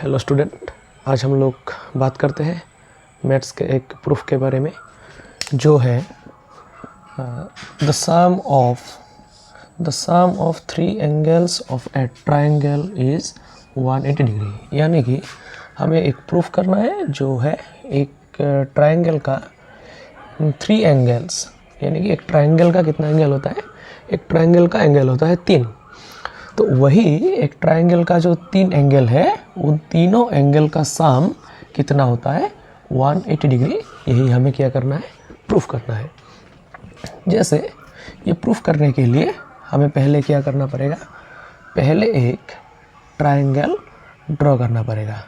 Hello student, आज हम लोग बात करते हैं मैथ्स के एक प्रूफ के बारे में जो है the sum of three angles of a triangle is 180 degree. यानी कि हमें एक प्रूफ करना है जो है एक ट्रायंगल का थ्री एंगल्स, यानी कि एक ट्रायंगल का कितना एंगल होता है, एक ट्रायंगल का एंगल होता है 3। तो वही एक ट्रायंगल का जो 3 एंगल है उन तीनों एंगल का सम कितना होता है 180 डिग्री। यही हमें क्या करना है, प्रूफ करना है। जैसे ये प्रूफ करने के लिए हमें पहले क्या करना पड़ेगा, पहले एक ट्रायंगल ड्रॉ करना पड़ेगा।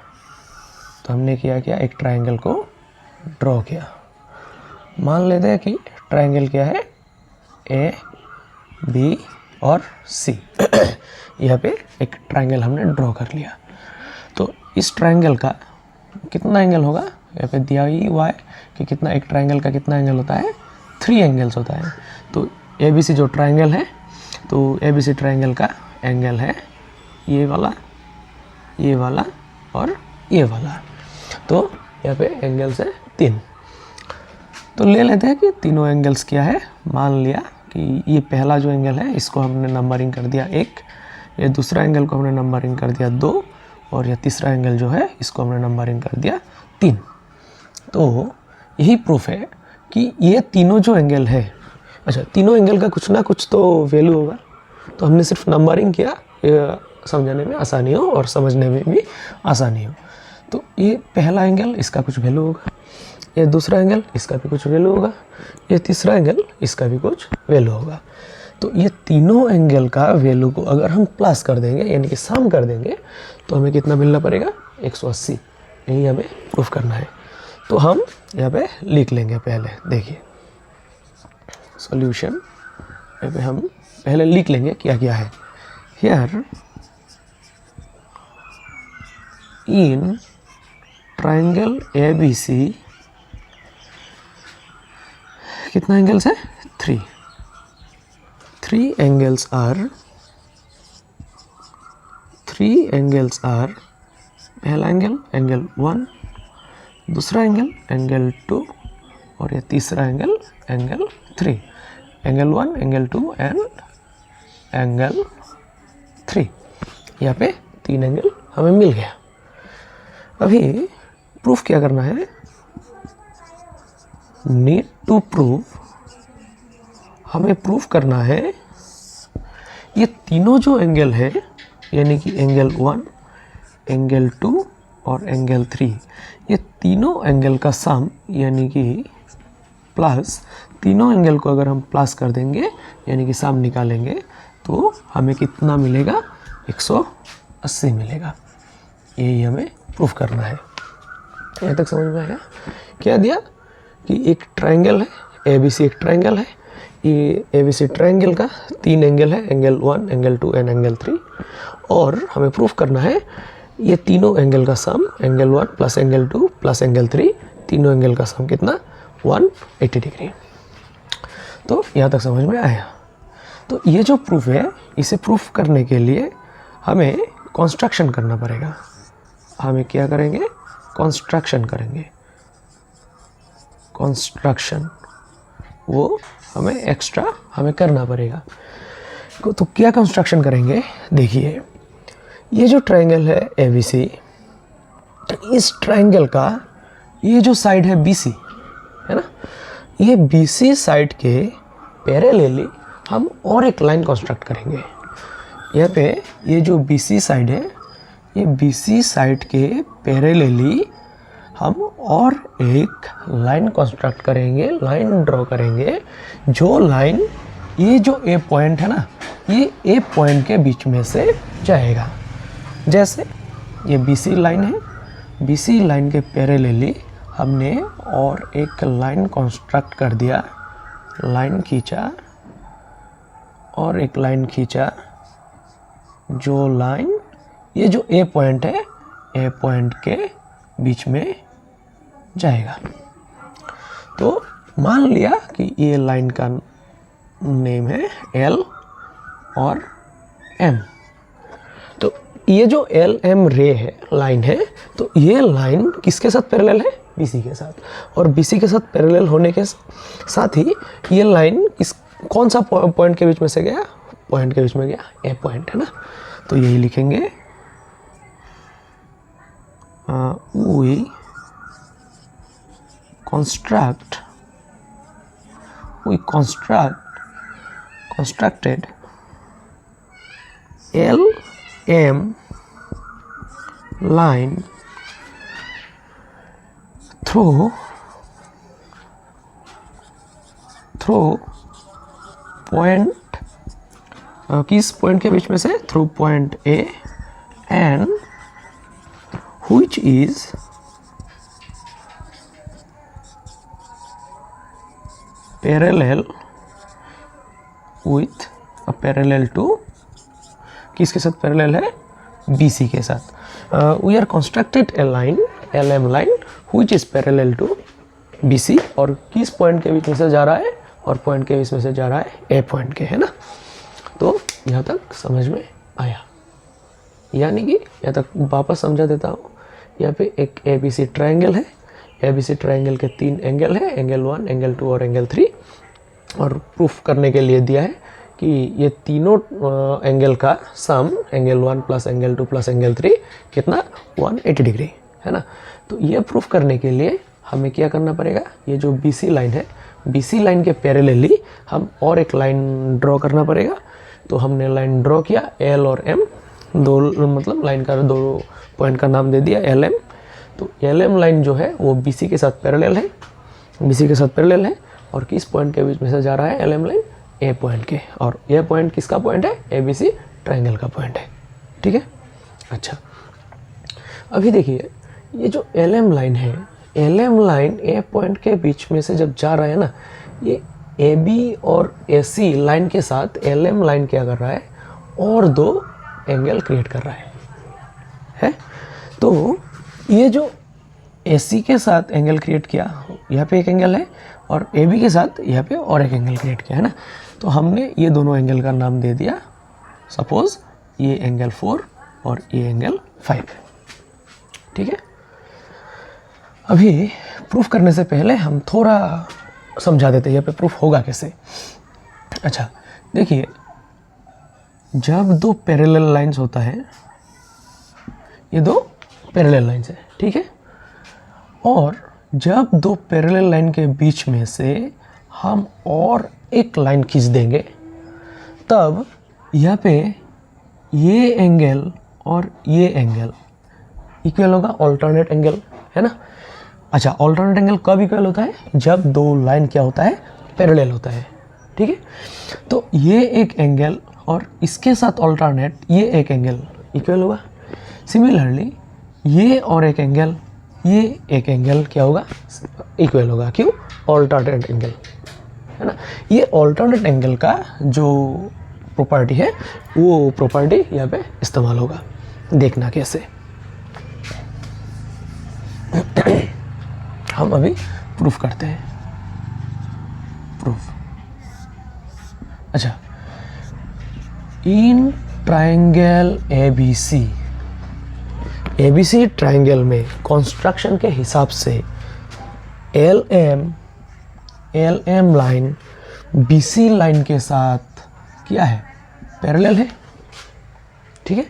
तो हमने क्या किया, एक ट्रायंगल को ड्रॉ किया। मान लेते हैं कि ट्रायंगल क्या है, ए बी और सी। यहाँ पे एक ट्रायंगल हमने ड्रॉ कर लिया। तो इस ट्रायंगल का कितना एंगल होगा, यहाँ पे दिया ही हुआ है कि कितना, एक ट्रायंगल का कितना एंगल होता है, 3 एंगल्स होता है। तो ए बी सी जो ट्रायंगल है, तो ए बी सी ट्रायंगल का एंगल है ये वाला और ये वाला। तो यहाँ पे एंगल्स है 3। तो ले लेते हैं कि तीनों एंगल्स क्या है। मान लिया कि ये पहला जो एंगल है इसको हमने नंबरिंग कर दिया 1, ये दूसरा एंगल को हमने नंबरिंग कर दिया 2, और ये तीसरा एंगल जो है इसको हमने नंबरिंग कर दिया 3। तो यही प्रूफ है कि ये तीनों जो एंगल है, अच्छा तीनों एंगल का कुछ ना कुछ तो वैल्यू होगा। तो हमने सिर्फ नंबरिंग किया, समझने में आसानी हो और समझने में भी आसानी हो। तो ये पहला एंगल, इसका कुछ वैल्यू होगा, ये दूसरा एंगल, इसका भी कुछ वैल्यू होगा, ये तीसरा एंगल, इसका भी कुछ वैल्यू होगा। तो ये तीनों एंगल का वैल्यू को अगर हम प्लस कर देंगे, यानी कि सम कर देंगे, तो हमें कितना मिलना पड़ेगा, 180। यही हमें प्रूफ करना है। तो हम यहाँ पे लिख लेंगे। पहले देखिए सॉल्यूशन, यहाँ पे हम पहले लिख लेंगे क्या क्या है। हियर इन ट्रायंगल ABC कितना एंगल्स है, 3 एंगल्स आर पहला एंगल 1, दूसरा एंगल 2, और ये तीसरा angle 3। Angle 1, angle 2 and angle 3। यहाँ पे 3 एंगल हमें मिल गया। अभी प्रूफ क्या करना है, नीड टू प्रूफ, हमें प्रूफ करना है ये तीनों जो एंगल है, यानी कि एंगल 1, एंगल 2 और एंगल 3, ये तीनों एंगल का सम, यानी कि प्लस, तीनों एंगल को अगर हम प्लस कर देंगे यानी कि सम निकालेंगे, तो हमें कितना मिलेगा, 180 मिलेगा। यही हमें प्रूफ करना है। यहाँ तक समझ में आया? क्या दिया कि एक ट्रायंगल है ABC, एक ट्रायंगल है, ये ABC ट्रायंगल का 3 एंगल है, एंगल 1, एंगल 2 एंड एंगल 3, और हमें प्रूफ करना है ये तीनों एंगल का sum, angle 1 plus angle 2 plus angle 3, तीनों एंगल का सम कितना, 180 डिग्री। तो यहाँ तक समझ में आया? तो ये जो प्रूफ है, इसे प्रूफ करने के लिए हमें कंस्ट्रक्शन करना पड़ेगा। हमें क्या करेंगे, कंस्ट्रक्शन करेंगे। कंस्ट्रक्शन वो हमें एक्स्ट्रा हमें करना पड़ेगा। तो क्या कंस्ट्रक्शन करेंगे, देखिए ये जो ट्रायंगल है ABC, इस ट्रायंगल का ये जो साइड है BC है ना, ये BC साइड के पैरेलली हम और एक लाइन कंस्ट्रक्ट करेंगे। यहाँ पे ये जो BC साइड है, ये BC साइड के पैरेलली हम और एक लाइन कंस्ट्रक्ट करेंगे, लाइन ड्रॉ करेंगे। जो लाइन, ये जो A पॉइंट है ना, ये A पॉइंट के बीच में से जाएगा। जैसे ये BC लाइन है, BC लाइन के पैरेलली हमने और एक लाइन कंस्ट्रक्ट कर दिया, लाइन खींचा और एक लाइन खींचा। जो लाइन, ये जो A पॉइंट है, A पॉइंट के बीच में जाएगा। तो मान लिया कि ये लाइन का नेम है L और M। तो ये जो एल एम रे है, लाइन है, तो ये लाइन किसके साथ पैरेलल है? BC के साथ। और BC के साथ पैरेलल होने के साथ ही ये लाइन कौन सा पॉइंट के बीच में से गया? पॉइंट के बीच में गया, ए पॉइंट है ना। तो यही लिखेंगे we constructed LM line through point, किस पॉइंट के बीच में से? Through point A and which is parallel with parallel to, किसके साथ पैरेलल है? BC के साथ। we are constructed a line, LM line which is parallel to BC, और किस पॉइंट के बीच में से जा रहा है? और पॉइंट के बीच में से जा रहा है A पॉइंट के, है ना। तो यहाँ तक समझ में आया, यानी कि यहाँ तक वापस समझा देता हूँ। यहाँ पे एक ABC ट्रायंगल है, ABC ट्रायंगल के 3 एंगल है, एंगल 1, एंगल 2 और एंगल 3, और प्रूफ करने के लिए दिया है कि ये तीनों एंगल का sum, angle 1 plus angle 2 plus angle 3 कितना? 180 डिग्री, है ना। तो ये प्रूफ करने के लिए हमें क्या करना पड़ेगा? ये जो BC लाइन है, BC लाइन के पैरेलली हम और एक लाइन ड्रॉ करना पड़ेगा। तो हमने लाइन ड्रॉ किया, L और M, दो, मतलब लाइन का 2 पॉइंट का नाम दे दिया LM। तो LM लाइन जो है वो BC के साथ पैरेलल है, BC के साथ पैरेलल है, और किस पॉइंट के बीच में से जा रहा है LM लाइन? A पॉइंट के, और A पॉइंट किसका पॉइंट है? ABC ट्रायंगल का पॉइंट है, ठीक है। अच्छा, अभी देखिए ये जो LM लाइन है, LM लाइन A पॉइंट के बीच में से जब जा रहा है ना, ये AB और AC लाइन के साथ LM लाइन क्या कर रहा है? और 2 एंगल क्रिएट कर रहा है। तो ये जो AC के साथ एंगल क्रिएट किया, यहाँ पे एक एंगल है, और AB के साथ यहाँ पे और एक एंगल क्रिएट किया, है ना। तो हमने ये दोनों एंगल का नाम दे दिया, सपोज ये एंगल 4 और ये एंगल 5, ठीक है। अभी प्रूफ करने से पहले हम थोड़ा समझा देते हैं यहाँ पे प्रूफ होगा कैसे। अच्छा देखिए, जब 2 पैरेलल लाइंस होता है, ये 2 पैरेलल लाइंस है, ठीक है, और जब 2 पैरेलल लाइन के बीच में से हम और एक लाइन खींच देंगे, तब यहाँ पे ये एंगल और ये एंगल इक्वल होगा, ऑल्टरनेट एंगल, है ना। अच्छा, ऑल्टरनेट एंगल कब इक्वल होता है? जब 2 लाइन क्या होता है? पैरेलल होता है, ठीक है। तो ये एक एंगल और इसके साथ ऑल्टरनेट ये एक एंगल इक्वल होगा। सिमिलरली ये और एक एंगल, ये एक एंगल क्या होगा? इक्वल होगा। क्यों? ऑल्टरनेट एंगल, है ना। ये ऑल्टरनेट एंगल का जो प्रॉपर्टी है, वो प्रॉपर्टी यहाँ पे इस्तेमाल होगा। देखना कैसे, हम अभी प्रूफ करते हैं। प्रूफ, अच्छा, इन ट्रायंगल ABC ट्रायंगल में कंस्ट्रक्शन के हिसाब से LM लाइन BC लाइन के साथ क्या है? पैरेलल है, ठीक है।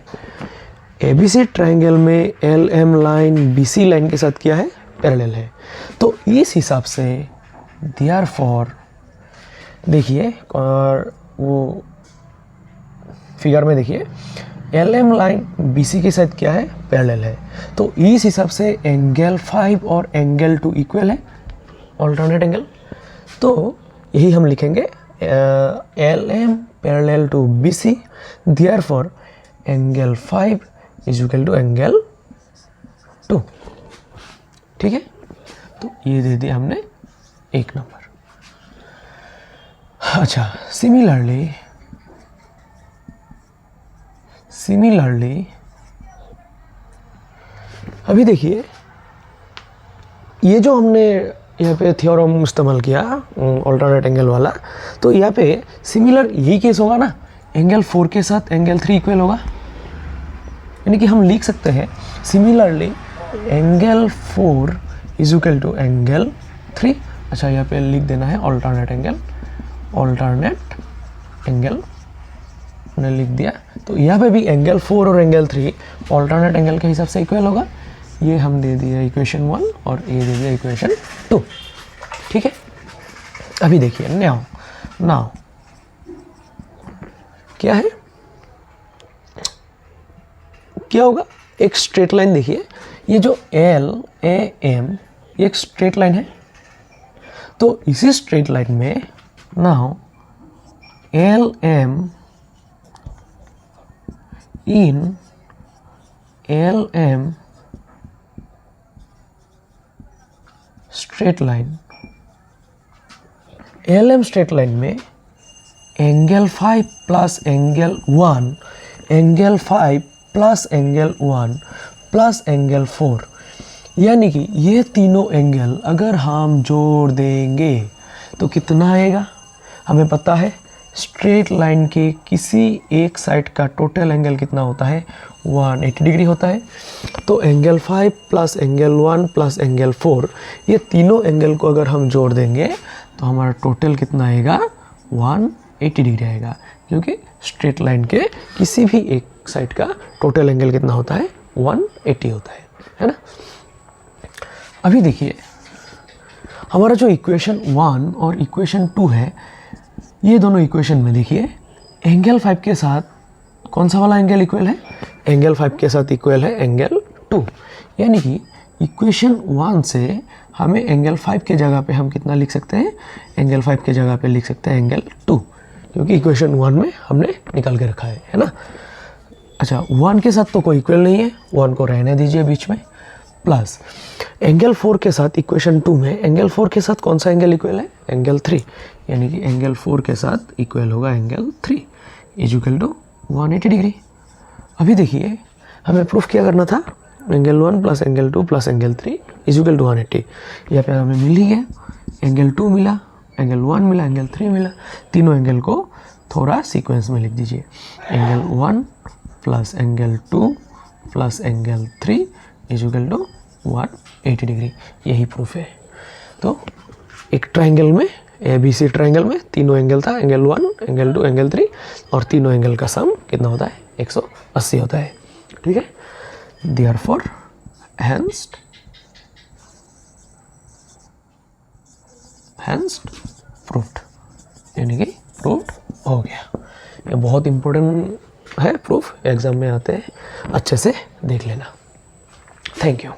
ABC ट्रायंगल में LM लाइन BC लाइन के साथ क्या है? पैरेलल है। तो इस हिसाब से देयरफॉर, देखिए और वो फिगर में देखिए, LM लाइन BC के साथ क्या है? पैरेलल है। तो इस हिसाब से एंगल 5 और एंगल 2 इक्वल है, ऑल्टरनेट एंगल। तो यही हम लिखेंगे, LM parallel to BC, therefore angle 5 is equal to angle 2, ठीक है। तो ये दे दिया हमने 1 नंबर। अच्छा, सिमिलरली अभी देखिए, ये जो हमने यहाँ पे थ्योरम इस्तेमाल किया ऑल्टरनेट एंगल वाला, तो यहाँ पे सिमिलर यही केस होगा ना, एंगल 4 के साथ एंगल 3 इक्वल होगा, यानी कि हम लिख सकते हैं similarly angle 4 is equal to angle 3। अच्छा, यहाँ पे लिख देना है ऑल्टरनेट एंगल ने लिख दिया। तो यहाँ पे भी एंगल 4 और एंगल 3 ऑल्टरनेट एंगल के हिसाब से इक्वल होगा। ये हम दे दिया इक्वेशन 1 और ये दे दिया इक्वेशन 2। ठीक है, अभी देखिए नाउ क्या है, क्या होगा, एक स्ट्रेट लाइन देखिए, ये जो LAM ये एक स्ट्रेट लाइन है। तो इसी स्ट्रेट लाइन में now LM in LM straight line, LM straight line में angle 5 plus angle 1, angle 5 plus angle 1 plus angle 4, यानी कि ये तीनों एंगल अगर हम जोड़ देंगे तो कितना आएगा। हमें पता है स्ट्रेट लाइन के किसी एक साइड का टोटल एंगल कितना होता है, 180 डिग्री होता है। तो angle 5 plus angle 1 plus angle 4, ये तीनों एंगल को अगर हम जोड़ देंगे तो हमारा टोटल कितना आएगा, 180 डिग्री आएगा, क्योंकि स्ट्रेट लाइन के किसी भी एक साइड का टोटल एंगल कितना होता है, 180 होता है ना। अभी देखिए हमारा जो इक्वेशन 1 और इक्वेशन 2 है, ये दोनों इक्वेशन में देखिए एंगल 5 के साथ कौन सा वाला एंगल इक्वल है, एंगल 5 के साथ इक्वल है एंगल 2। यानी कि इक्वेशन 1 से हमें एंगल 5 के जगह पे हम कितना लिख सकते हैं, एंगल 5 के जगह पे लिख सकते हैं एंगल 2, क्योंकि इक्वेशन 1 में हमने निकाल के रखा है ना। अच्छा, 1 के साथ तो कोई इक्वल नहीं है, 1 को रहने दीजिए बीच में, प्लस एंगल 4 के साथ इक्वेशन 2 में एंगल 4 के साथ कौन सा एंगल इक्वल है, एंगल 3, यानी कि एंगल 4 के साथ इक्वल होगा angle 3 is equal to 180 degree. अभी देखिए हमें प्रूफ क्या करना था, angle 1 plus angle 2 plus angle 3 is equal to 180। यहाँ पे हमें मिल ही गया, एंगल 2 मिला, एंगल 1 मिला, एंगल 3 मिला। तीनों एंगल को थोड़ा सीक्वेंस में लिख दीजिए, angle 1 plus angle 2 plus angle 3 is equal to 180 degree. यही प्रूफ है। तो एक ट्रायंगल में, ABC ट्रायंगल में तीनों एंगल था, एंगल 1, एंगल 2, एंगल 3, और तीनों एंगल का सम कितना होता है, 180 होता है। ठीक है, देयरफॉर हेंस प्रूफ्ड, यानी कि प्रूफ्ड हो गया। ये बहुत इंपॉर्टेंट है प्रूफ, एग्जाम में आते हैं, अच्छे से देख लेना। Thank you.